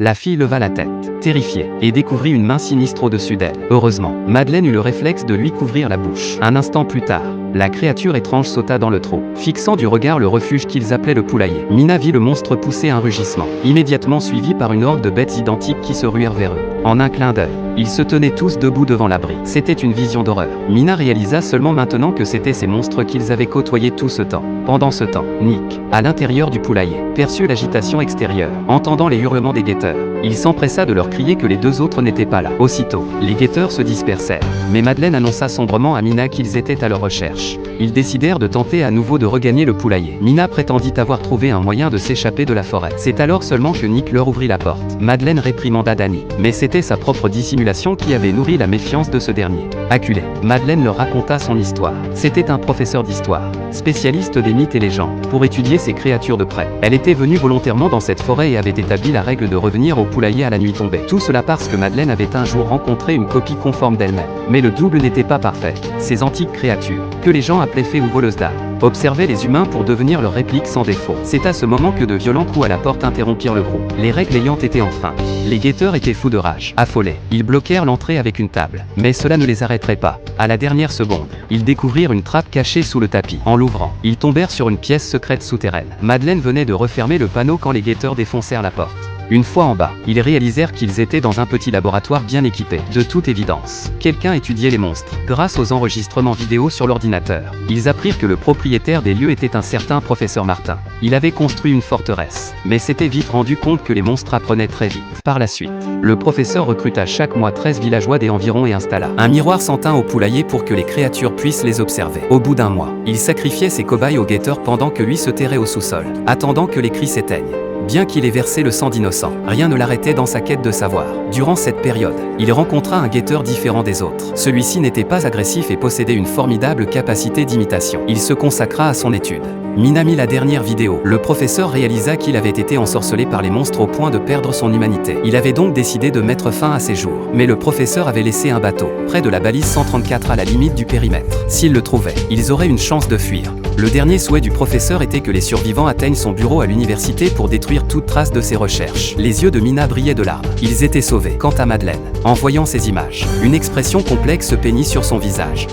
La fille leva la tête, terrifiée, et découvrit une main sinistre au-dessus d'elle. Heureusement, Madeleine eut le réflexe de lui couvrir la bouche. Un instant plus tard, la créature étrange sauta dans le trou, fixant du regard le refuge qu'ils appelaient le poulailler. Mina vit le monstre pousser un rugissement, immédiatement suivi par une horde de bêtes identiques qui se ruèrent vers eux. En un clin d'œil, ils se tenaient tous debout devant l'abri. C'était une vision d'horreur. Mina réalisa seulement maintenant que c'étaient ces monstres qu'ils avaient côtoyés tout ce temps. Pendant ce temps, Nick, à l'intérieur du poulailler, perçut l'agitation extérieure. Entendant les hurlements des guetteurs, il s'empressa de leur crier que les deux autres n'étaient pas là. Aussitôt, les guetteurs se dispersèrent, mais Madeleine annonça sombrement à Mina qu'ils étaient à leur recherche. Ils décidèrent de tenter à nouveau de regagner le poulailler. Mina prétendit avoir trouvé un moyen de s'échapper de la forêt. C'est alors seulement que Nick leur ouvrit la porte. Madeleine réprimanda Danny, mais c'était sa propre dissimulation qui avait nourri la méfiance de ce dernier. Acculée, Madeleine leur raconta son histoire. C'était un professeur d'histoire, spécialiste des mythes et légendes, pour étudier ces créatures de près. Elle était venue volontairement dans cette forêt et avait établi la règle de revenir au poulailler à la nuit tombée. Tout cela parce que Madeleine avait un jour rencontré une copie conforme d'elle-même. Mais le double n'était pas parfait. Ces antiques créatures, que les gens appelaient fées ou voleuses d'âme, observaient les humains pour devenir leur réplique sans défaut. C'est à ce moment que de violents coups à la porte interrompirent le groupe. Les règles ayant été enfreintes, les guetteurs étaient fous de rage. Affolés, ils bloquèrent l'entrée avec une table. Mais cela ne les arrêterait pas. À la dernière seconde, ils découvrirent une trappe cachée sous le tapis. En l'ouvrant, ils tombèrent sur une pièce secrète souterraine. Madeleine venait de refermer le panneau quand les guetteurs défoncèrent la porte. Une fois en bas, ils réalisèrent qu'ils étaient dans un petit laboratoire bien équipé. De toute évidence, quelqu'un étudiait les monstres. Grâce aux enregistrements vidéo sur l'ordinateur, ils apprirent que le propriétaire des lieux était un certain professeur Martin. Il avait construit une forteresse, mais s'était vite rendu compte que les monstres apprenaient très vite. Par la suite, le professeur recruta chaque mois 13 villageois des environs et installa un miroir sans teint au poulailler pour que les créatures puissent les observer. Au bout d'un mois, il sacrifiait ses cobayes aux guetteurs pendant que lui se terrait au sous-sol, attendant que les cris s'éteignent. Bien qu'il ait versé le sang d'innocents, rien ne l'arrêtait dans sa quête de savoir. Durant cette période, il rencontra un guetteur différent des autres. Celui-ci n'était pas agressif et possédait une formidable capacité d'imitation. Il se consacra à son étude. Mina mit la dernière vidéo. Le professeur réalisa qu'il avait été ensorcelé par les monstres au point de perdre son humanité. Il avait donc décidé de mettre fin à ses jours. Mais le professeur avait laissé un bateau, près de la balise 134 à la limite du périmètre. S'ils le trouvaient, ils auraient une chance de fuir. Le dernier souhait du professeur était que les survivants atteignent son bureau à l'université pour détruire toute trace de ses recherches. Les yeux de Mina brillaient de larmes. Ils étaient sauvés. Quant à Madeleine, en voyant ces images, une expression complexe se peignit sur son visage.